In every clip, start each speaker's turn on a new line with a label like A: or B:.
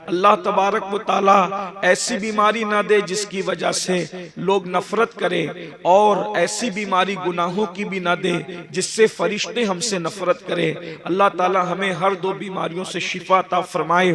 A: अल्लाह तबारक व तआला ऐसी बीमारी ना दे जिसकी वजह से लोग नफरत करें, और ऐसी बीमारी गुनाहों की भी ना दे जिससे फरिश्ते हमसे नफरत करें। अल्लाह ताला हमें हर दो बीमारियों से शिफा अता फरमाए।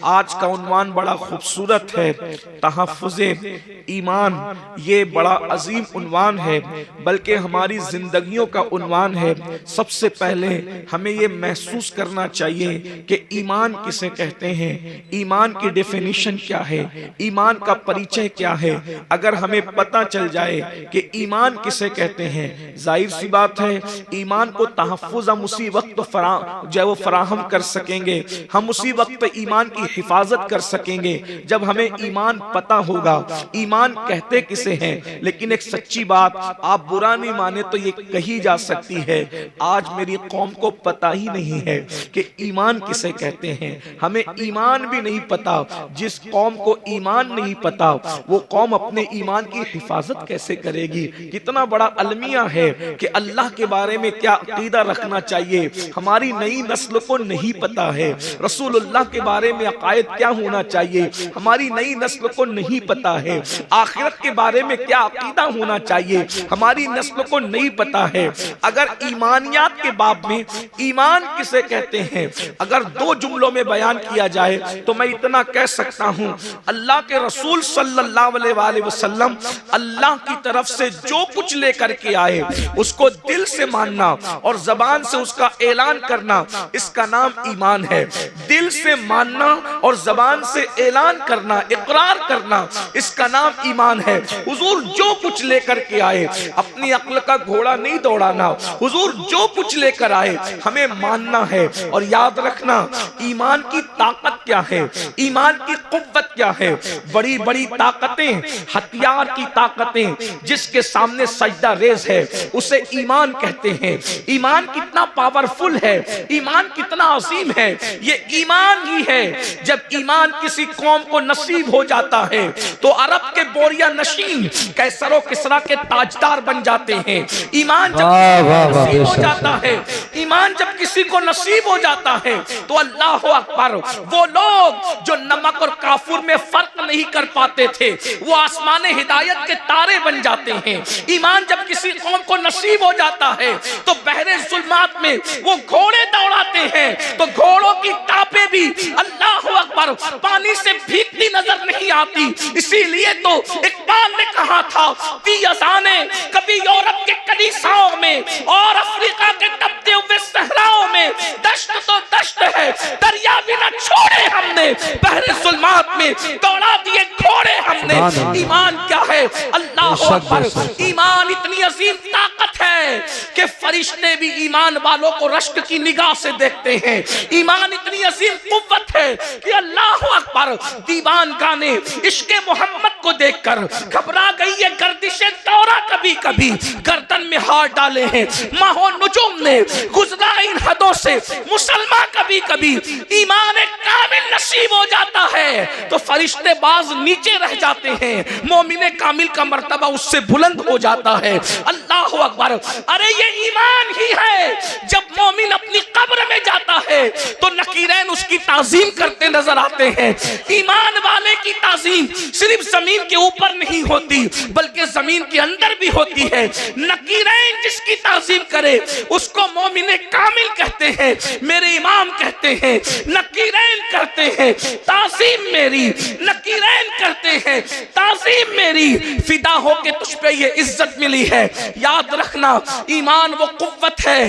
A: आज का उन्वान बड़ा खूबसूरत है, तहफ़्फ़ुज़े ईमान। ये बड़ा अजीम उन्वान है, बल्कि हमारी जिंदगियों का उन्वान है। सबसे पहले हमें ये महसूस करना चाहिए कि ईमान किसे कहते हैं, ईमान की डेफिनेशन क्या है, ईमान का परिचय क्या है। अगर हमें पता चल जाए कि ईमान किसे कहते हैं, जाहिर सी बात है ईमान को तहफ़्फ़ुज़ हम उसी वक्त जो है वो फराहम कर सकेंगे, हम उसी वक्त ईमान की हिफाजत कर सकेंगे जब हमें ईमान पता होगा। ईमान कहते किसे हैं, लेकिन एक सच्ची बात, आप बुरा नहीं माने तो ये कही जा सकती है, आज मेरी कौम को पता ही नहीं है कि ईमान किसे कहते हैं। हमें ईमान भी नहीं पता। जिस कौम को ईमान नहीं पता वो कौम अपने ईमान की हिफाजत कैसे करेगी। कितना बड़ा अलमिया है कि अल्लाह के बारे में क्या अकीदा रखना चाहिए, हमारी नई नस्ल को नहीं पता है। रसूलुल्लाह के बारे में अकायद क्या होना चाहिए, हमारी नई नस्ल को नहीं पता है। आखिरत के बारे में क्या अकीदा होना चाहिए, हमारी नस्ल को नहीं पता है। अगर ईमानियात के बाब में ईमान किसे कहते हैं अगर दो जुमलों में बयान किया जाए तो मैं इतना कह सकता हूं, अल्लाह के रसूल सल्लल्लाहु अलैहि वसल्लम अल्लाह की तरफ से जो कुछ लेकर के आए उसको दिल से मानना और जबान से उसका ऐलान करना, इसका नाम ईमान है। दिल से मानना और जबान से ऐलान करना, इकरार करना, इसका नाम ईमान है। हुजूर जो कुछ लेकर के आए, अपनी अक्ल का घोड़ा नहीं दौड़ाना, हुजूर जो कुछ लेकर आए हमें मानना है। और याद रखना ईमान की ताकत क्या है, ईमान की कुव्वत क्या है। बड़ी बड़ी ताकतें, हथियार की ताकतें जिसके सामने सजदा रेज है उसे ईमान कहते हैं। ईमान कितना पावरफुल है, ईमान कितना अजीम है, ये ईमान ही है। जब ईमान किसी कौम को नसीब हो जाता है तो अरब के बोरिया नशीन कैसरो किसरा के ताजदार बन जाते हैं। ईमान जब नसीब हो जाता है, ईमान जब किसी को नसीब हो जाता है तो अल्लाह अकबर, वो लोग जो नमक और काफूर में फर्क नहीं कर पाते थे वो आसमाने हिदायत के तारे बन जाते हैं। ईमान जब किसी कौम को नसीब हो जाता है तो बहरे जुल्मात में वो घोड़े दौड़ाते हैं तो घोड़ों की टापे भी अल्लाह अकबर पानी से भीगती नजर नहीं आती। इसीलिए तो इकबाल ने कहा था कि अज़ाने कभी यूरोप के कलीसियाओं में और अफ्रीका के तपते हुए सहराओं में दश्त तो दश्त है, दरिया भी न छोड़े हमने, बहरे जुल्मात में दौड़ा दिए घोड़े हमने। ईमान क्या है, अल्लाह अकबर। ईमान इतनी अजीम ताकत है कि फरिश्ते भी ईमान वालों को रश्क की निगाह से देखते हैं। ईमान इतनी अजीम कुव्वत है कि अल्लाह अकबर, दीवान गाने इश्क़े मोहम्मद को देखकर घबरा गई है गर्दिशे दौरा, कभी कभी गर्दन में हाथ डाले हैं माहो नुजुम ने, गुजरा इन हदों से मुसलमान कभी कभी। ईमान कामिल नसीब हो जाता है तो फरिश्ते बाज नीचे रह जाते हैं, मोमिने कामिल का मर्तबा उससे बुलंद हो जाता है। अल्लाह अकबर। अरे ये ईमान ही है, जब मोमिन अपनी कब्र में जाता है तो नकीरैन उसकी ताजीम करते नजर आते हैं। ईमान वाले की ताजीम सिर्फ जमीन के ऊपर नहीं होती बल्कि जमीन के अंदर भी होती है। नकीरैन जिसकी ताजीम करे उसको मोमिने कामिल कहते हैं, मेरे इमाम कहते हैं। नकीरैन करते हैं ताजीम मेरी, नकीरैन करते हैं ताजीम मेरी, फिदा हो के तुझ पे ये इज्जत मिली है। याद रखना ईमान वो कुव्वत है,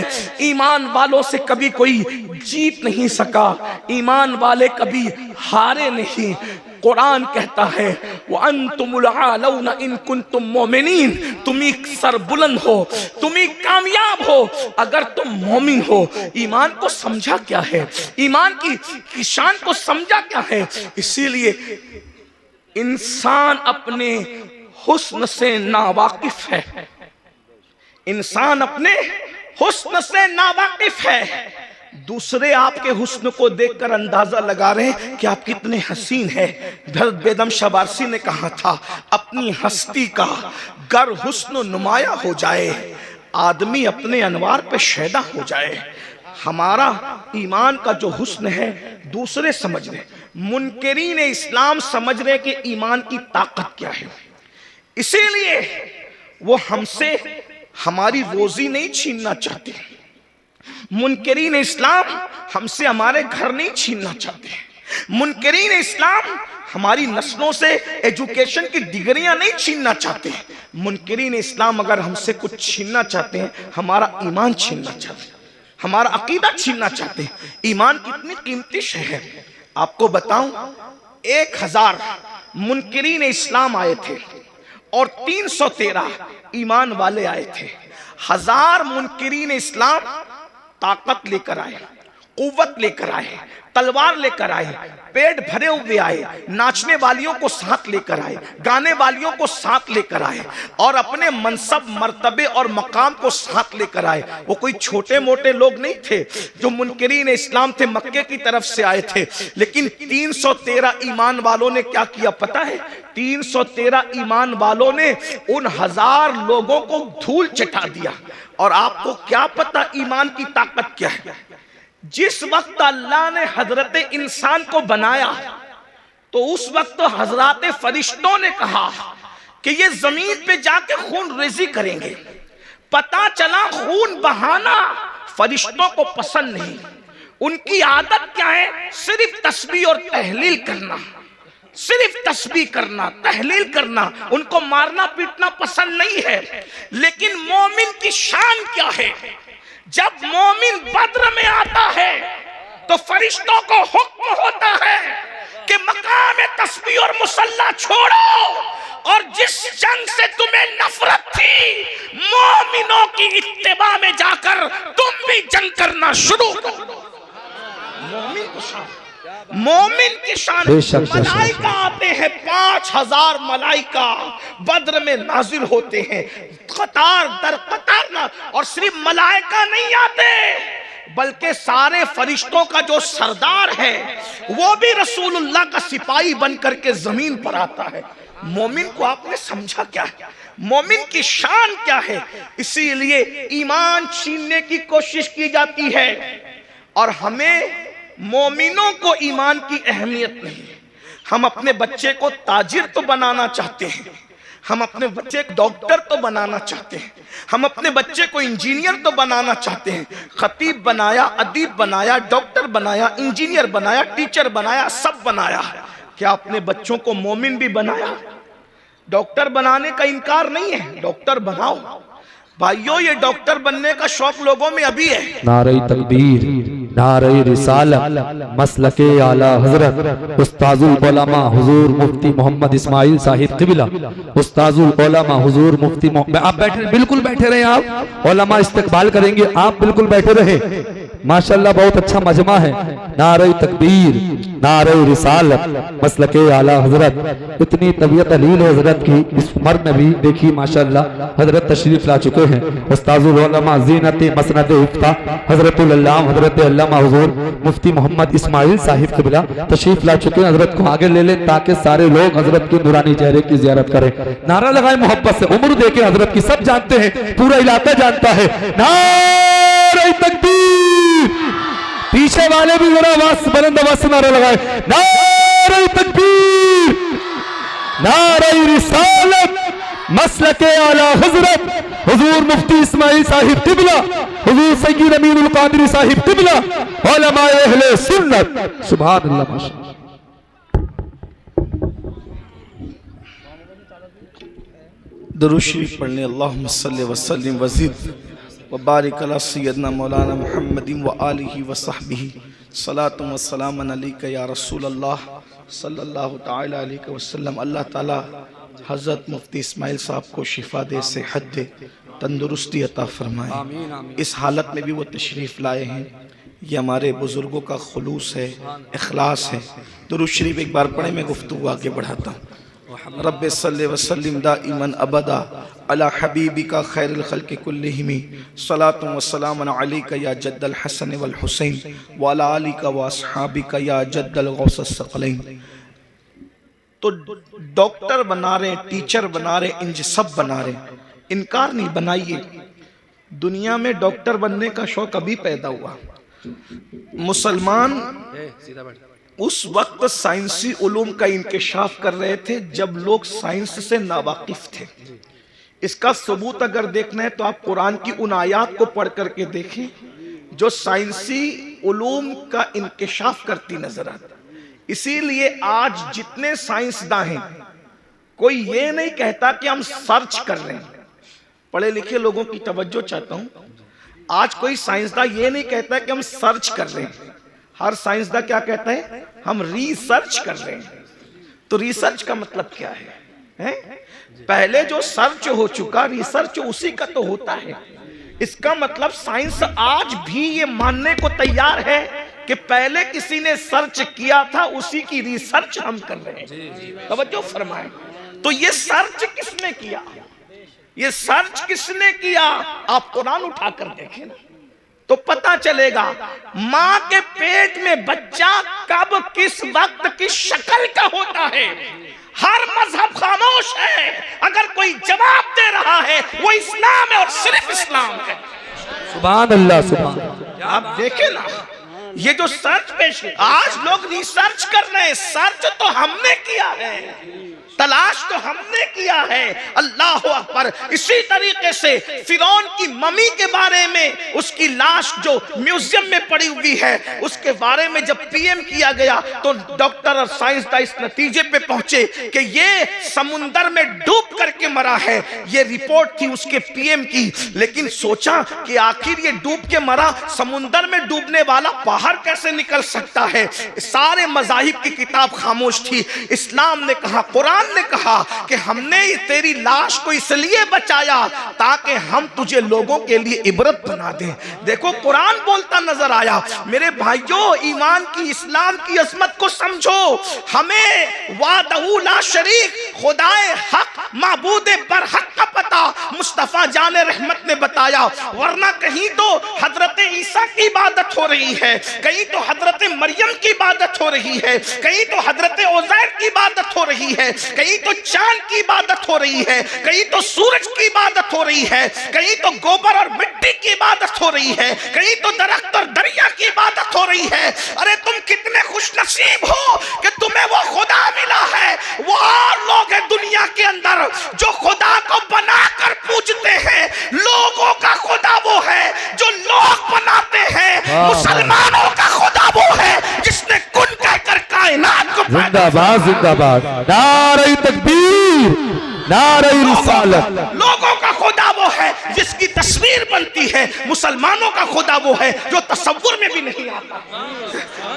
A: ईमान वालों से कभी कोई जीत नहीं सका, ईमान वाले कभी हारे नहीं। कुरान कहता है वअंतुमुल आलौना इन कुंतुम मोमिनीन, तुम ही सरबुलंद हो, तुम ही कामयाब हो अगर तुम मोमिन हो। ईमान को समझा क्या है, ईमान की शान को समझा क्या है। इसीलिए इंसान अपने हुस्न से नावाकिफ है, इंसान अपने हुस्न से नावाकिफ है। दूसरे आपके हुस्न को देखकर अंदाजा लगा रहे हैं कि आप कितने हसीन हैं। हज़रत बेदम शबारसी ने कहा था अपनी हस्ती का गर हुस्न नुमाया हो जाए, आदमी अपने अनवार पे शैदा हो जाए। हमारा ईमान का जो हुस्न है दूसरे समझ रहे, मुनकरीन इस्लाम समझ रहे कि ईमान की ताकत क्या है, इसीलिए वो हमसे हमारी रोजी नहीं छीनना चाहते। मुनकरीन इस्लाम हमसे हमारे घर नहीं छीनना चाहते। मुनकरीन इस्लाम हमारी नस्लों से एजुकेशन की डिग्रियां नहीं छीनना चाहते। मुनकरीन इस्लाम अगर हमसे कुछ छीनना चाहते हैं, हमारा ईमान छीनना चाहते हैं, हमारा अकीदा छीनना चाहते हैं। ईमान कितनी कीमती शय है। आपको बताऊं, 1000 मुनकरीन इस्लाम आए थे और 313 ईमान वाले आए थे। 1000 मुनकरीन इस्लाम ताकत लेकर आए, कुव्वत लेकर आए, तलवार लेकर आए, पेट भरे हुए आए, नाचने वालियों को साथ लेकर आए, गाने वालियों को साथ लेकर आए और अपने मनसब मर्तबे और मकाम को साथ लेकर आए। वो कोई छोटे मोटे लोग नहीं थे जो मुनकरीन इस्लाम थे, मक्के की तरफ से आए थे। लेकिन 313 ईमान वालों ने क्या किया पता है? 313 ईमान वालों ने उन 1000 लोगों को धूल चटा दिया। और आपको क्या पता ईमान की ताकत क्या है? जिस वक्त अल्लाह ने हजरत इंसान को बनाया तो उस वक्त तो हजरत फरिश्तों ने कहा कि ये जमीन पे जाके खून रेजी करेंगे। पता चला खून बहाना फरिश्तों को पसंद नहीं। उनकी आदत क्या है? सिर्फ तस्बीह और तहलील करना, सिर्फ तस्बीह करना, तहलील करना। उनको मारना पीटना पसंद नहीं है। लेकिन मोमिन की शान क्या है? जब मोमिन बद्र में आता है तो फरिश्तों को हुक्म होता है कि मकाम तस्बीह और मुसल्ला छोड़ो और जिस जंग से तुम्हें नफरत थी, मोमिनों की इत्तिबा में जाकर तुम भी जंग करना शुरू करो। मोमिन की शान। मलाइका आते हैं, 5000 मलाइका बद्र में नाजिल होते हैं, कतार दर कतार ना। और सिर्फ मलाइका नहीं आते बल्कि सारे फरिश्तों का जो सरदार है वो भी रसूलुल्लाह का सिपाही बनकर के जमीन पर आता है। मोमिन को आपने समझा क्या है? मोमिन की शान क्या है? इसीलिए ईमान छीनने की कोशिश की जाती है। और हमें मोमिनों को ईमान की अहमियत नहीं। हम अपने बच्चे को ताजिर तो बनाना चाहते हैं, हम अपने बच्चे को डॉक्टर तो बनाना चाहते हैं, हम अपने बच्चे को इंजीनियर तो बनाना चाहते हैं। खतीब बनाया, अदीब बनाया, डॉक्टर बनाया, इंजीनियर बनाया, टीचर बनाया, सब बनाया। क्या अपने बच्चों को मोमिन भी बनाया? डॉक्टर बनाने का इनकार नहीं है, डॉक्टर बनाओ भाइयों। ये डॉक्टर बनने का शौक लोगों में अभी है।
B: नारे तकबीर, नारे रिसालत, मसलके आला हजरत उस्ताजुल उलमा हुजूर मुफ्ती मोहम्मद इस्माइल साहिब क़िबला, उस्ताजुल उलमा हुजूर मुफ्ती। आप बैठे, बिल्कुल बैठे रहे। आप उलमा इस्तकबाल करेंगे, आप बिल्कुल बैठे रहे। माशाल्लाह बहुत अच्छा मजमा है। नारे तकबीर, नारे रिसालत, मसलके आला हजरत। इतनी तबीयत अलील है हजरत की, इस उम्र में भी देखिए माशाल्लाह हजरत तशरीफ ला चुके हैं। उस्ताजुल उलमा ज़ीनत मसनद इफ्ता हजरतुल अल्लाम हजरत अल्लामा हुजूर मुफ्ती मोहम्मद इस्माइल साहिब क़िबला तशरीफ ला चुके हैं। हजरत को आगे ले लें ताकि सारे लोग हजरत के नूरानी चेहरे की ज़ियारत करें। नारा लगाए मोहब्बत से, उम्र देखे हजरत की, सब जानते हैं, पूरा इलाका जानता है। नारे तकबीर, पीछे वाले भी जरा आवाज बुलंद आवाज से नारा लगाए। नारे तकबीर, नारे रिसालत, मसलके आला हजरत हुजूर मुफ्ती इस्माइल साहिब क़िबला, हुजूर सय्यद अमीनुल क़ादिरी साहिब क़िबला, उलमाए अहले सुन्नत। सुभान अल्लाह। माशाअल्लाह।
A: दुरूद शरीफ पढ़ने। अल्लाहुम्मा सल्लि व सल्लिम व ज़िद व बारिक अला सय्यदना मौलाना मुहम्मदिन व आलिहि व सहबिही सलातु व सलामन अलैका या रसूल अल्लाह सल्लल्लाहु तआला अलैहि वसल्लम। अल्लाह ताला हज़रत मुफ्ती इस्माइल साहब को शिफा दे, सेहत दे, तंदुरुस्ती अता फरमाए। इस हालत में भी वो तशरीफ़ लाए हैं। ये हमारे बुज़ुर्गों का खुलूस है, इखलास है। दुरूद शरीफ एक बार पढ़े, मैं गुफ्तगू आगे बढ़ाता हूँ। रब्बे सल्ले व सल्लिम दाइमन अबदा अला हबीबिका खैरुल खल्क़ि कुल्लिहिम सलातु व सलामुन अलैका या जद्दल हसन वल हुसैन व अला आलिका व अस्हाबिका या जद्दल गौसस सकलैन। तो डॉक्टर बना रहे, टीचर बना रहे, इंज सब बना रहे, इनकार नहीं। बनाइए। दुनिया में डॉक्टर बनने का शौक अभी पैदा हुआ। मुसलमान उस वक्त साइंसी उलूम का इंकशाफ कर रहे थे जब लोग साइंस से नावाकिफ थे। इसका सबूत अगर देखना है तो आप कुरान की उन आयात को पढ़ करके देखें जो साइंसी उलूम का इंकशाफ करती नजर आता। इसीलिए आज जितने साइंसदां हैं, कोई ये नहीं कहता कि हम सर्च कर रहे हैं। पढ़े लिखे लोगों की तवज्जो चाहता हूं। आज कोई साइंसदान ये नहीं कहता कि हम सर्च कर रहे हैं। हर साइंसदान क्या कहता है? हम रिसर्च कर रहे हैं। तो रिसर्च का मतलब क्या है? पहले जो सर्च हो चुका, रिसर्च उसी का तो होता है। इसका मतलब साइंस आज भी ये मानने को तैयार है कि पहले किसी ने सर्च किया था, उसी की रिसर्च हम कर रहे हैं। तवज्जो फरमाएं। तो ये सर्च किसने किया? ये सर्च किसने किया? आप कुरान उठाकर देखें ना तो पता चलेगा। मां के पेट में बच्चा कब किस वक्त किस शक्ल का होता है, हर मजहब खामोश है। अगर कोई जवाब दे रहा है वो इस्लाम है और सिर्फ इस्लाम है।
B: सुभान अल्लाह, सुभान।
A: आप देखें ना, ये जो सर्च पेश है, आज लोग रिसर्च कर रहे हैं। सर्च तो हमने किया है, तलाश तो हमने किया है। अल्लाह अकबर। इसी तरीके से फिरौन की मम्मी के बारे में, उसकी लाश जो म्यूजियम में पड़ी हुई है, उसके बारे में जब पीएम किया गया तो डॉक्टर और साइंसदान इस नतीजे पे पहुंचे कि ये समुंदर में डूब करके मरा है। ये रिपोर्ट थी उसके पीएम की। लेकिन सोचा कि आखिर ये डूब के मरा, समुंदर में डूबने वाला बाहर कैसे निकल सकता है? सारे मजाहिब की किताब खामोश थी। इस्लाम ने कहा, कुरान ने कहा कि हमने तेरी लाश को इसलिए बचाया ताकि हम तुझे लोगों के लिए इबरत बना दें। देखो कुरान बोलता नजर आया। मेरे भाइयों, ईमान की, इस्लाम की अजमत को समझो। हमें वादहू ला शरीक, खुदाए हक, माबूदे बरहक का पता मुस्तफा जाने रहमत ने बताया। वरना कहीं तो हजरत ईसा की इबादत हो रही है, कहीं तो हजरत मरियम की इबादत हो रही है, कहीं तो हजरत उज़ैर की इबादत हो रही है, कहीं तो चांद की इबादत हो रही है, कहीं तो सूरज की इबादत हो रही है, कहीं तो गोबर और मिट्टी की इबादत हो रही है, कहीं तो दरख्त और दरिया की इबादत हो रही है। अरे तुम कितने खुशनसीब हो कि तुम्हें वो खुदा मिला है। वो और लोग हैं दुनिया के अंदर जो खुदा को बनाकर पूजते हैं। लोगों का खुदा वो है जो लोग बनाते हैं। मुसलमानों का खुदा वो है जिसने कुन कहकर कायनात को
B: जिंदाबाद, जिंदाबाद। नारे तकबीर, नारे रिसालत।
A: लोगों का खुदा वो है जिसकी तस्वीर बनती है। मुसलमानों का खुदा वो है जो तसव्वुर में भी नहीं आता।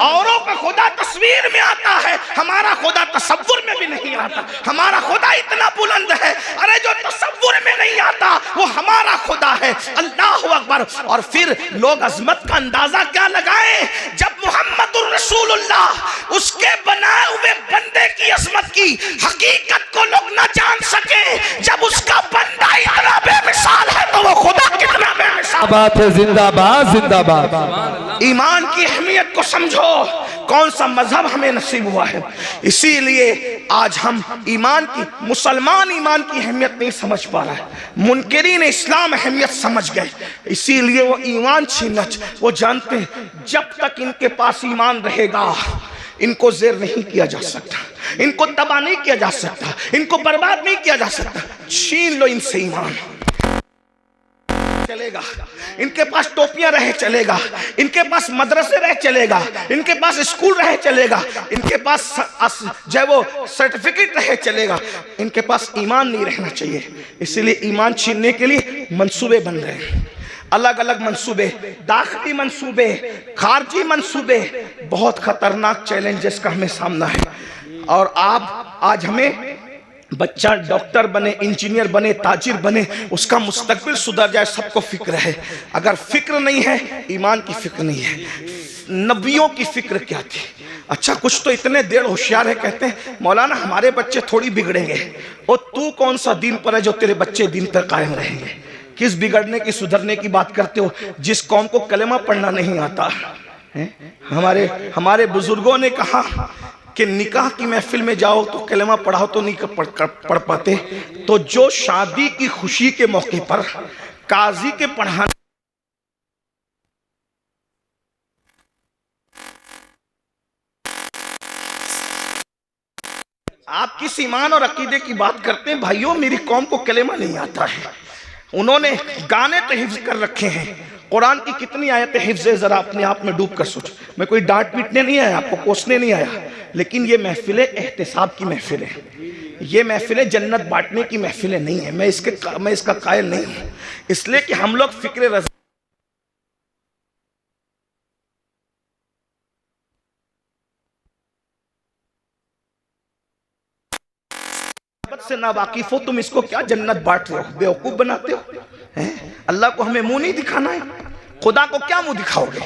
A: औरों का खुदा तस्वीर में आता है, हमारा खुदा तसव्वुर में भी नहीं आता। हमारा खुदा इतना बुलंद है, अरे जो तसव्वुर में नहीं आता वो हमारा खुदा है। अल्लाह अकबर। और फिर लोग अजमत का अंदाजा क्या लगाएं जब मोहम्मदुर रसूलुल्लाह उसके बनाए हुए बंदे की अजमत की हकीकत को लोग न जान सके। जब उसका बंदा इतना बेमिसाल है तो वो खुदा कितना बेमिसाल
B: बात है। जिंदाबाद, जिंदाबाद।
A: ईमान की अहमियत को समझो। कौन सा मजहब हमें नसीब हुआ है। इसीलिए आज हम ईमान की, मुसलमान ईमान की अहमियत नहीं समझ पा रहा है। मुनकिरीन इस्लाम अहमियत समझ गए, इसीलिए वो ईमान छीनना। वो जानते हैं जब तक इनके पास ईमान रहेगा इनको ज़ेर नहीं किया जा सकता, इनको तबाह नहीं किया जा सकता, इनको बर्बाद नहीं किया जा सकता। छीन लो इनसे ईमान, चलेगा। इनके पास टोपियां रहे चलेगा, इनके पास मदरसे रहे चलेगा, इनके पास स्कूल रहे चलेगा, इनके पास जो वो सर्टिफिकेट रहे चलेगा, इनके पास ईमान नहीं रहना चाहिए। इसीलिए ईमान छीनने के लिए मंसूबे बन रहे हैं, अलग अलग मंसूबे, दाखिली मंसूबे, खारजी मंसूबे। बहुत खतरनाक चैलेंजेस का हमें सामना है। और आप आज हमें बच्चा डॉक्टर बने, इंजीनियर बने, ताजिर बने, उसका मुस्तकबिल सुधर जाए, सबको फिक्र है। अगर फिक्र नहीं है, ईमान की फिक्र नहीं है। नबियों की फिक्र क्या थी? अच्छा कुछ तो इतने देर होशियार है, कहते हैं मौलाना हमारे बच्चे थोड़ी बिगड़ेंगे। और तू कौन सा दीन पर है जो तेरे बच्चे दीन पर कायम रहेंगे? किस बिगड़ने की, सुधरने की बात करते हो? जिस कौम को कलेमा पढ़ना नहीं आता है। हमारे बुजुर्गों ने कहा कि निकाह की महफिल में जाओ तो कलेमा पढ़ाओ तो नहीं पढ़ पाते। तो जो शादी की खुशी के मौके पर काजी के पढ़ाने आप किस ईमान और अकीदे की बात करते हैं? भाइयों, मेरी कौम को कलेमा नहीं आता है। उन्होंने गाने तो हिफ्ज कर रखे हैं, कुरान की कितनी आयतें हिफ्ज है, जरा अपने आप में डूब कर सोच। मैं कोई डांट पीटने नहीं आया, आपको कोसने नहीं आया, लेकिन ये महफिलें एहतिसाब की महफिल है, ये महफिलें जन्नत बांटने की महफिलें नहीं है। मैं इसका कायल नहीं हूं, इसलिए कि हम लोग फिक्र रज़ा से ना वाकिफ हो, तुम इसको क्या जन्नत बांट रहे हो, बेवकूफ बनाते हो हैं? अल्लाह को हमें मुंह नहीं दिखाना है, खुदा को क्या मुंह दिखाओगे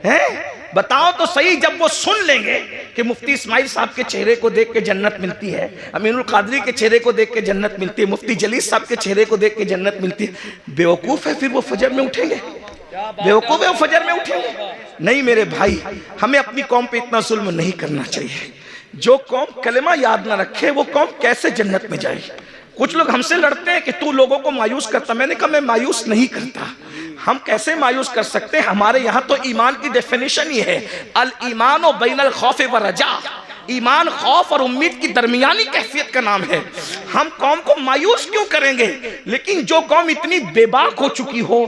A: हैं? बताओ तो सही। जब वो सुन लेंगे कि मुफ्ती इस्माइल साहब के चेहरे को देख के जन्नत मिलती है, अमीनुल कादरी के चेहरे को देख के जन्नत मिलती है, मुफ्ती जलीस साहब के चेहरे को देख के जन्नत मिलती है, बेवकूफ है फिर वो फजर में उठेंगे? बेवकूफ है वो फजर में उठेंगे? नहीं मेरे भाई, हमें अपनी कौम पे इतना जुल्म नहीं करना चाहिए। जो कौम कलमा याद ना रखे वो कौम कैसे जन्नत में जाए? कुछ लोग हमसे लड़ते हैं कि तू लोगों को मायूस करता। मैंने कहा मैं मायूस नहीं करता। हम कैसे मायूस कर सकते हैं? हमारे यहाँ तो ईमान की डेफिनेशन ही है, अल ईमान व बैनल खौफ व रजा। ईमान खौफ और उम्मीद की दरमियानी कैफियत का नाम है। हम कौम को मायूस क्यों करेंगे? लेकिन जो कौम इतनी बेबाक हो चुकी हो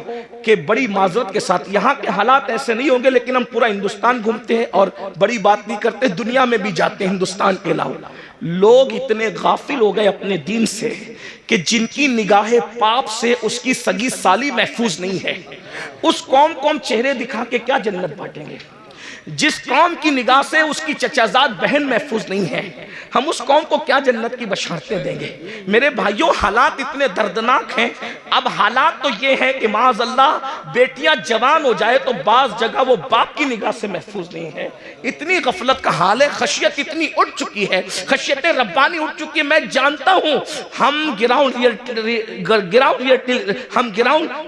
A: कि बड़ी माजरत के साथ, यहाँ के हालात ऐसे नहीं होंगे लेकिन हम पूरा हिंदुस्तान घूमते हैं और बड़ी बात नहीं करते, दुनिया में भी जाते हैं हिंदुस्तान के अलावा। लोग इतने गाफिल हो गए अपने दीन से कि जिनकी निगाहें पाप से उसकी सगी साली महफूज नहीं है, उस कौम को हम चेहरे दिखा के क्या जन्नत बांटेंगे? जिस कौम की निगाह से उसकी चचाजाद बहन महफूज नहीं है, हम उस कौम को क्या जन्नत की बशारतें देंगे? मेरे भाइयों, हालात इतने दर्दनाक हैं। अब हालात तो ये है कि माज़अल्लाह बेटियां जवान हो जाए तो बाज जगह वो बाप की निगाह से महफूज नहीं है। इतनी गफलत का हाल है, खशियत इतनी उठ चुकी है, खशियत रब्बानी उठ चुकी है। मैं जानता हूं हम ग्राउंड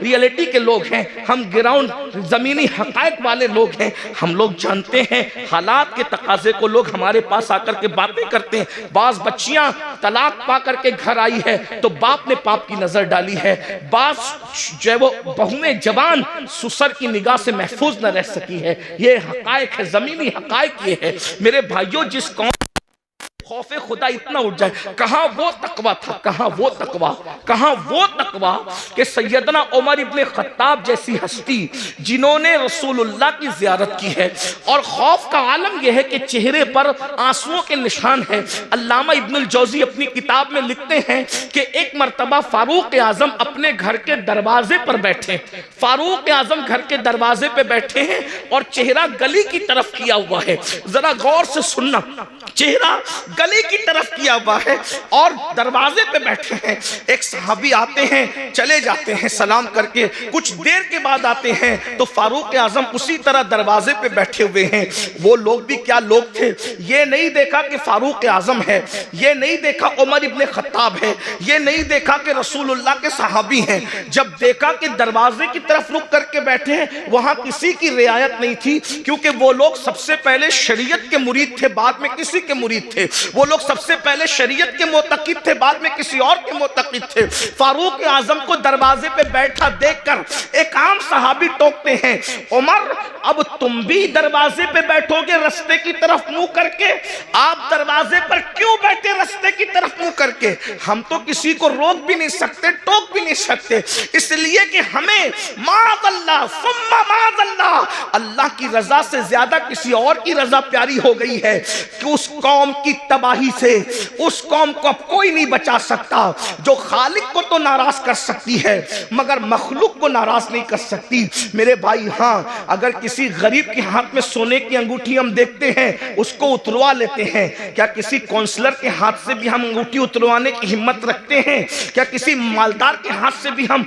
A: रियलिटी के लोग हैं, हम ग्राउंड जमीनी हकायक वाले लोग हैं। हम लोग जानते हैं हालात के तकाजे को। लोग हमारे पास आकर के बातें करते हैं। बाज बच्चियां तलाक पा करके घर आई है तो बाप ने पाप की नजर डाली है, बाज जो है वो बहुएं जवान सुसर की निगाह से महफूज न रह सकी है। ये हकायक है, जमीनी हकायक ये है। मेरे भाइयों, जिस कौम खौफे खुदा इतना उठ जाए, कहां वो तकवा था, कहां वो तकवा, कहां वो तकवा कि सैयदना उमर इब्ने खत्ताब जैसी हस्ती जिन्होंने रसूलुल्लाह की ज़ियारत की है। और खौफ का आलम यह है कि चेहरे पर आंसुओं के निशान है। अल्लामा इब्नुल जौज़ी अपनी किताब में लिखते हैं कि एक मर्तबा फारूक आजम अपने घर के दरवाजे पर बैठे, फारूक आजम घर के दरवाजे पे बैठे हैं और चेहरा गली की तरफ किया हुआ है। जरा गौर से सुनना, चेहरा गली की तरफ किया हुआ है और दरवाजे पे बैठे हैं। एक सहाबी आते हैं, चले जाते हैं सलाम करके, कुछ देर के बाद आते हैं तो फारूक आजम उसी तरह दरवाजे पे बैठे हुए हैं। वो लोग भी क्या लोग थे, ये नहीं देखा कि फारूक आजम है, ये नहीं देखा उमर इब्ने खत्ताब है, ये नहीं देखा कि रसूलुल्लाह के सहाबी हैं। जब देखा कि दरवाजे की तरफ रुक करके बैठे हैं, वहां किसी की रियायत नहीं थी, क्योंकि वो लोग सबसे पहले शरीयत के मुरीद थे, बाद में किसी के मुरीद थे। वो लोग सबसे पहले शरीयत के मोतकिद थे, बाद में किसी और के मोतकिद थे। फारूक आजम को दरवाजे पे बैठा देखकर एक आम सहाबी टोकते हैं, उमर अब तुम भी दरवाजे पे बैठोगे रास्ते की तरफ मुंह करके? आप दरवाजे पर क्यों बैठे रास्ते की तरफ मुंह करके? हम तो किसी को रोक भी नहीं सकते, टोक भी नहीं सकते, इसलिए कि हमें माज़अल्लाह सुम्मा माज़अल्लाह, अल्लाह की रजा से ज्यादा किसी और की रजा प्यारी हो गई है कि उस कौम की तबाही से उस कौम को अब कोई नहीं बचा सकता। जो खालिक को तो नाराज कर सकती है मगर मखलूक को नाराज नहीं कर सकती। मेरे भाई, हाँ, अगर किसी गरीब के हाथ में सोने की अंगूठी हम देखते हैं, उसको उतरवा लेते हैं। क्या किसी काउंसलर के हाथ से भी हम अंगूठी उतरवाने की हिम्मत रखते हैं? क्या किसी मालदार के हाथ से भी हम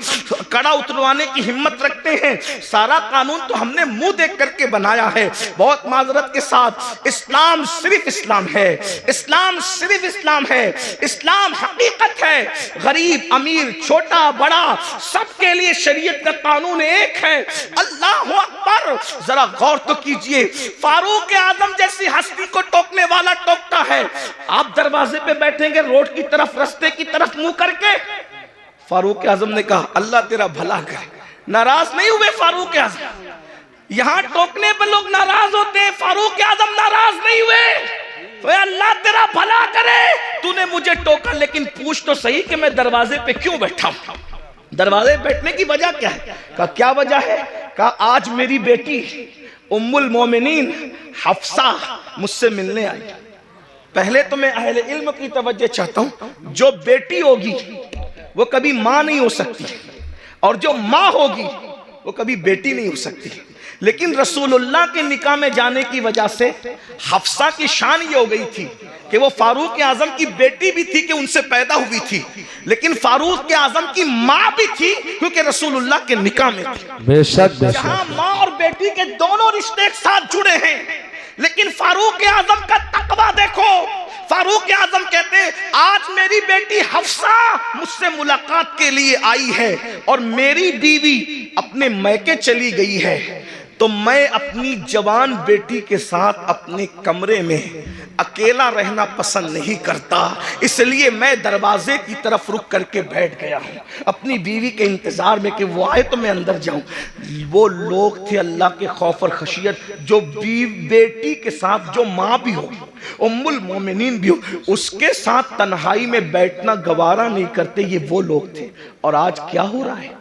A: कड़ा उतरवाने की हिम्मत रखते हैं? सारा कानून तो हमने मुंह देख करके बनाया है। बहुत माजरत के साथ, इस्लाम सिर्फ इस्लाम है, इस्लाम सिर्फ इस्लाम है, इस्लाम हकीकत है। गरीब अमीर छोटा बड़ा सबके लिए शरीयत का कानून एक है। अल्लाह अकबर, जरा गौर तो कीजिए, फारूक आजम जैसी हस्ती को टोकने वाला टोकता है। आप दरवाजे पे बैठेंगे रोड की तरफ, रास्ते की तरफ मुंह करके। फारूक आजम ने कहा अल्लाह तेरा भला करे। नाराज नहीं हुए फारूक आजम? यहां टोकने पे लोग नाराज होते हैं, फारूक आजम नाराज नहीं हुए। तो अल्लाह तेरा भला करे, ने मुझे टोका, लेकिन पूछ तो सही कि मैं दरवाजे पे क्यों बैठा हूं। दरवाजे पे बैठने की वजह क्या है? कहा क्या वजह है? कहा आज मेरी बेटी उम्मुल मोमिनीन हफ्सा मुझसे मिलने आई। पहले तो मैं अहले इल्म की तवज्जो चाहता हूं, जो बेटी होगी वो कभी मां नहीं हो सकती, और जो मां होगी वो कभी बेटी नहीं हो सकती। लेकिन रसूलुल्लाह के निकाह में जाने की वजह से हफ्सा की शान ये हो गई थी कि वो फारूक आजम की बेटी भी थी कि उनसे पैदा हुई थी, लेकिन फारूक आजम की मां भी थी क्योंकि रसूलुल्लाह के निकाह में थी।
B: बेशक
A: जहां मां और बेटी के दोनों रिश्ते एक साथ जुड़े हैं, लेकिन फारूक आजम का तकवा देखो। फारूक आजम कहते हैं आज मेरी बेटी हफ्सा मुझसे मुलाकात के लिए आई है और मेरी बीवी अपने मैके चली गई है, तो मैं अपनी जवान बेटी के साथ अपने कमरे में अकेला रहना पसंद नहीं करता, इसलिए मैं दरवाजे की तरफ रुक करके बैठ गया हूं अपनी बीवी के इंतजार में कि वो आए तो मैं अंदर जाऊं। वो लोग थे अल्लाह के खौफ और खशियत, जो बेटी के साथ जो माँ भी हो, उम्मुल मोमिनीन भी हो, उसके साथ तन्हाई में बैठना गवारा नहीं करते। ये वो लोग थे। और आज क्या हो रहा है?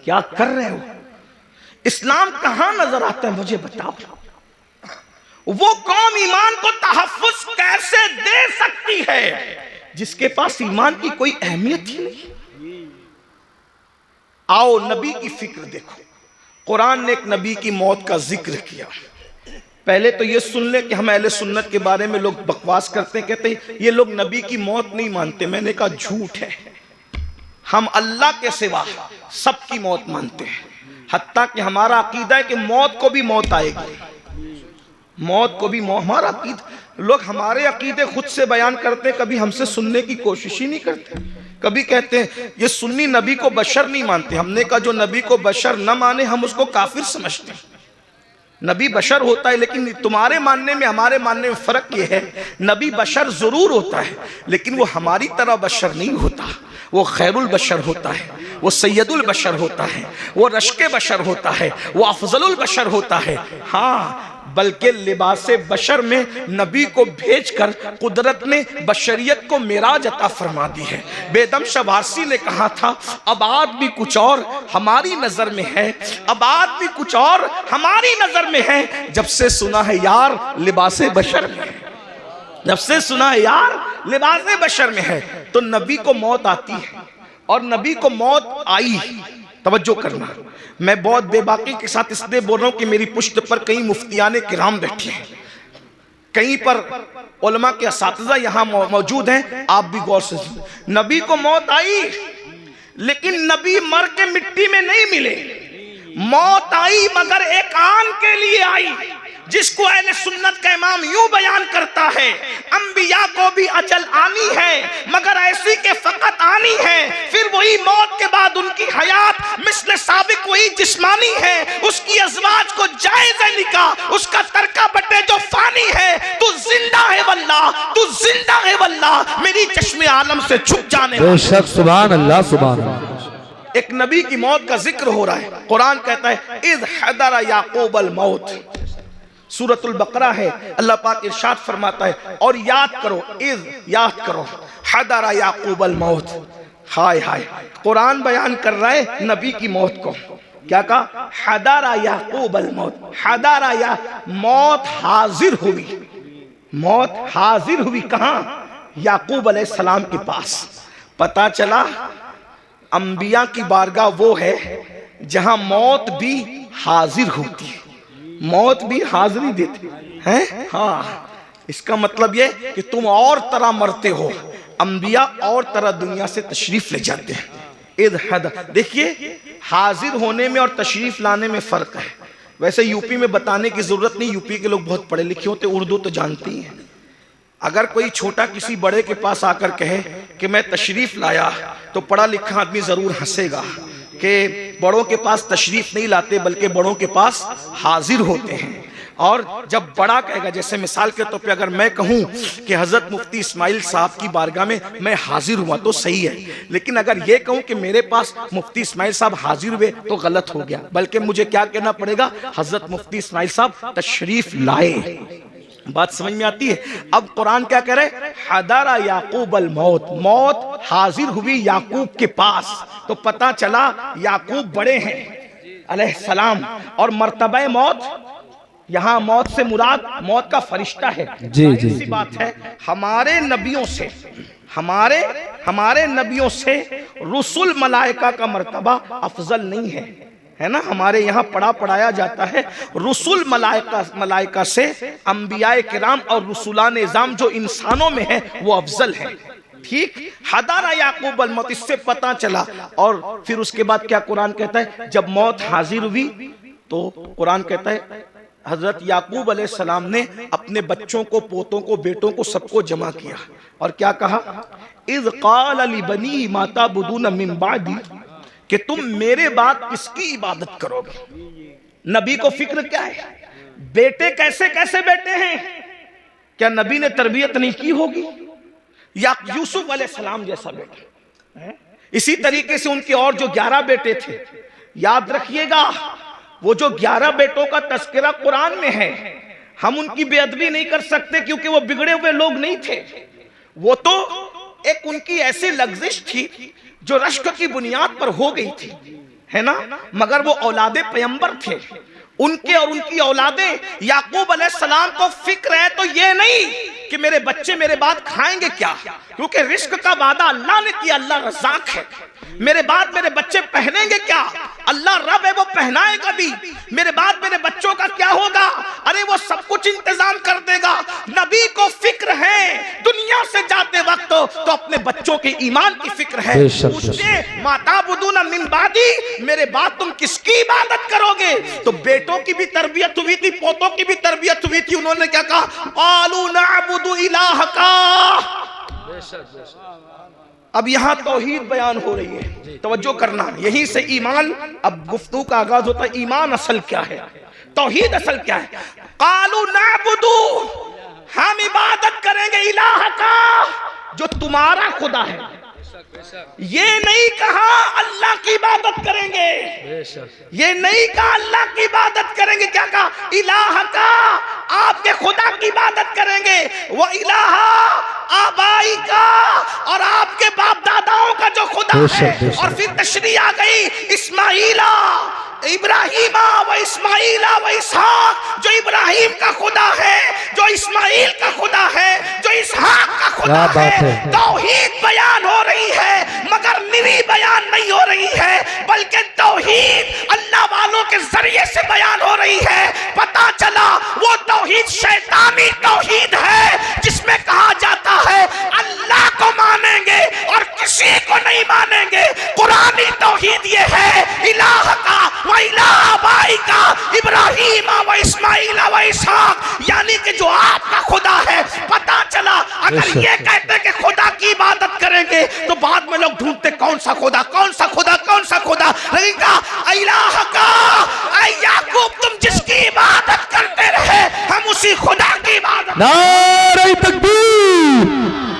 A: क्या कर रहे हो? इस्लाम कहां नजर आता है मुझे बताओ। वो कौम ईमान को तहफ्फुज कैसे दे सकती है जिसके पास ईमान की कोई अहमियत ही नहीं? आओ नबी की फिक्र देखो। कुरान ने एक नबी की मौत का जिक्र किया। पहले तो ये सुन ले कि हम अहले सुन्नत के बारे में लोग बकवास करते हैं, कहते हैं ये लोग नबी की मौत नहीं मानते। मैंने कहा झूठ है। हम अल्लाह के सिवा सबकी मौत मानते हैं, हत्ता कि हमारा अकीदा है कि मौत को भी मौत आएगी, मौत को भी मौत। हमारा अकीदा, लोग हमारे अकीदे खुद से बयान करते हैं, कभी हमसे सुनने की कोशिश ही नहीं करते। कभी कहते हैं ये सुन्नी नबी को बशर नहीं मानते। हमने कहा जो नबी को बशर न माने हम उसको काफिर समझते हैं। नबी बशर होता है, लेकिन तुम्हारे मानने में हमारे मानने में फर्क ये है, नबी बशर जरूर होता है लेकिन वो हमारी तरह बशर नहीं होता। वो खैरुल बशर होता है, वो सैयदुल बशर होता है, वो रश्के बशर होता है, वो अफजलुल बशर होता है। हाँ, बल्कि लिबासे बशर में नबी को भेजकर कुदरत ने बशरियत को मेराज अता फरमा दी है। बेदम शवारसी ने कहा था अबाद भी कुछ और हमारी नजर में है, अबाद भी कुछ और हमारी नजर में है, जब से सुना है यार लिबासे बशर में है, जब से सुना है यार लिबासे बशर में है। तो नबी को मौत आती है और नबी को मौत आई। तवज्जो करना, मैं बहुत बेबाकी के साथ इसलिए बोल रहा हूं कि मेरी पुश्त पर कई मुफ्तियाने किराम बैठे हैं, कहीं पर उलमा के असातिज़ा यहां मौजूद हैं। आप भी गौर से सुनिए। नबी को मौत आई लेकिन नबी मर के मिट्टी में नहीं मिले। मौत आई मगर एक आन के लिए आई, जिसको अहले सुन्नत का इमाम यूं बयान करता है अंबिया को भी अजल आनी है मगर ऐसी के फकत आनी है, फिर वही मौत के बाद उनकी हयात मिस्ल साबिक वही जिस्मानी है, उसकी अज़वाज को जायज़ निकाह उसका तरका बटे जो फानी है। तू जिंदा है वल्लाह, तू जिंदा है वल्लाह, मेरी चश्मे आलम से छुप जाने
B: बेशक सुभान अल्लाह सुभान अल्लाह।
A: एक नबी की मौत का जिक्र हो रहा है। कुरान कहता है इज़ हदरा याकूब अल मौत, सूरतुल बकरा है। अल्लाह पाक इरशाद फरमाता है और याद करो, इज़ याद करो, हदरा याकूब अल मौत। हाय हाय, कुरान बयान कर रहा है नबी की मौत को। क्या कहा? हदरा याकूब अल मौत। हदरा या मौत हाजिर हुई, मौत हाजिर हुई कहां? याकूब अलैहिस्सलाम के पास। पता चला अंबिया की बारगाह वो है जहां मौत भी हाजिर होती है, मौत भी हाजिरी देती है। हाँ, इसका मतलब ये कि तुम और तरह मरते हो, अंबिया और तरह दुनिया से तशरीफ ले जाते हैं। इद हद, देखिए हाजिर होने में और तशरीफ लाने में फर्क है। वैसे यूपी में बताने की जरूरत नहीं, यूपी के लोग बहुत पढ़े लिखे होते, उर्दू तो जानती हैं। अगर कोई छोटा किसी बड़े के पास आकर कहे कि मैं तशरीफ लाया तो पढ़ा लिखा आदमी जरूर हंसेगा कि बड़ों के पास तशरीफ नहीं लाते बल्कि बड़ों के पास हाजिर होते हैं। और जब बड़ा कहेगा, जैसे मिसाल के तौर पे अगर मैं कहूँ कि हजरत मुफ्ती इस्माइल साहब की बारगाह में मैं हाजिर हुआ तो सही है, लेकिन अगर ये कहूँ कि मेरे पास मुफ्ती इस्माइल साहब हाजिर हुए तो गलत हो गया। बल्कि मुझे क्या कहना पड़ेगा? हजरत मुफ्ती इस्माइल साहब तशरीफ लाए। बात समझ में आती है? अब कुरान क्या कह रहे? हदरा याकूब अल मौत, मौत हाजिर हुई याकूब के पास। तो पता चला याकूब बड़े हैं अलैहिस्सलाम, और मर्तबा मौत, यहाँ मौत से मुराद मौत का फरिश्ता है।
B: जी जी
A: ऐसी बात है, हमारे नबियों से हमारे नबियों से रुसुल मलाइका का मर्तबा अफजल नहीं है ना। हमारे यहाँ पढ़ाया जाता है रुसुल मलाइका से अंबियाए किराम और रुसुलान निज़ाम जो इंसानों में है वो अफजल है। ठीक, हदारा याकूब अल मौत, इससे पता चला। और फिर उसके बाद क्या कुरान कहता है? जब मौत हाजिर हुई तो कुरान कहता है हजरत याकूब अलैहिस्सलाम ने अपने बच्चों को, पोतों को, बेटों को, सबको जमा किया और क्या कहा? इज़ क़ाल लिबनी मा ताबुदून मिन बादी, कि तुम मेरे बाद किसकी इबादत करोगे? नबी को फिक्र क्या है? बेटे कैसे कैसे बेटे हैं, क्या नबी ने तरबियत नहीं की होगी? या यूसुफ अलैहिस्सलाम जैसा बेटा। इसी तरीके से उनके और जो 11 बेटे थे, याद रखिएगा, वो जो 11 बेटों का तस्करा कुरान में है, हम उनकी बेअदबी नहीं कर सकते क्योंकि वो बिगड़े हुए लोग नहीं थे। वो तो एक उनकी ऐसी लग्जिश थी जो रश्क की बुनियाद पर हो गई थी, है ना। मगर वो औलादे पैगंबर थे, उनके और उनकी औलादें, याकूब अलैहिस्सलाम को फिक्र है तो ये नहीं कि मेरे बच्चे मेरे बाद खाएंगे क्या, क्योंकि रिस्क का वादा अल्लाह ने किया, अल्लाह रज़ाक है। मेरे बाद मेरे बच्चे पहनेंगे क्या, अल्लाह रब है, वो पहनाएगा भी। मेरे बाद मेरे बच्चों का क्या होगा, अरे वो सब कुछ इंतजाम कर देगा। नबी को फिक्र है दुनिया से जाते वक्त तो अपने बच्चों के ईमान की फिक्र है। उसने माता बुदूना मिन बादी, मेरे बाद तुम किसकी इबादत करोगे? तो बेटों की भी तरबियत हुई थी, पोतों की भी तरबियत हुई थी। उन्होंने क्या कहा? क़ालू नअबुदु इलाहका। अब यहाँ तौहीद बयान हो रही है, तवज्जो करना, यहीं से ईमान, अब गुफ्तगू का आगाज होता है। ईमान असल क्या है, तौहीद असल क्या है? क़ालू नअबुदु, हम इबादत करेंगे इलाह का, जो तुम्हारा खुदा है। ये नहीं कहा अल्लाह की इबादत करेंगे, ये नहीं कहा अल्लाह की इबादत करेंगे, क्या कहा? इलाह का, आपके खुदा की इबादत करेंगे। वो इलाह आबाई का, और आपके बाप दादाओं का जो खुदा है। और फिर तशरीह आ गई, इस्माइला इब्राहिमा व इस्माइला व इसहाक, जो इब्राहिम का खुदा है, जो इस्माइल का खुदा है, जो इसहाक का खुदा है। तौहीद बयान हो रही है, मगर निरी बयान नहीं हो रही है, बल्कि तौहीद अल्लाह वालों के जरिए से बयान हो रही है। पता चला वो तौहीद शैतानी तौहीद है, जिसमें कहा जाता है अल्लाह को मानेंगे और किसी को नहीं मानेंगे। कुरानी तौहीद ये है, इलाह का व इलाह बाई का, इब्राहिम व इस्माइल व इसहाक, यानी कि जो आपका खुदा है। पता चला अगर ये कहते कि खुदा की इबादत करेंगे तो बाद में लोग ढूंढते कौन सा खुदा, कौन सा खुदा, कौन सा खुदा। लेकिन कहा इलाह का, याकूब तुम जिसकी इबादत करते रहे, हम उसी खुदा की इबादत।
B: नारे तकबीर,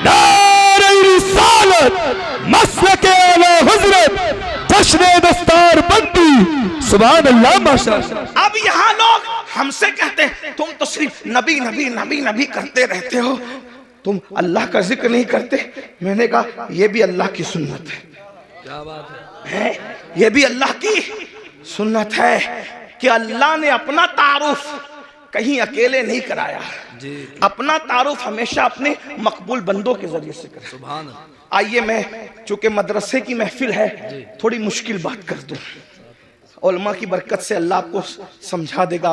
B: नारे रिसालत, मसलके आला हज़रत, जश्न दस्तार बंदी, सुभान अल्लाह माशाअल्लाह।
A: अब यहाँ लोग हमसे कहते हैं तुम तो सिर्फ नबी नबी नबी नबी करते रहते हो, तुम अल्लाह का जिक्र नहीं करते। मैंने कहा यह भी अल्लाह की सुन्नत है,
B: क्या बात है?
A: ये भी अल्लाह की सुन्नत है कि अल्लाह ने अपना तारुफ कहीं अकेले नहीं कराया जी। अपना तारुफ हमेशा अपने मकबूल बंदों के जरिए से कराया। सुभान अल्लाह। आइए मैं, चूंकि मदरसे की महफिल है, थोड़ी मुश्किल बात कर दूं, उलमा की बरकत से अल्लाह आपको समझा देगा।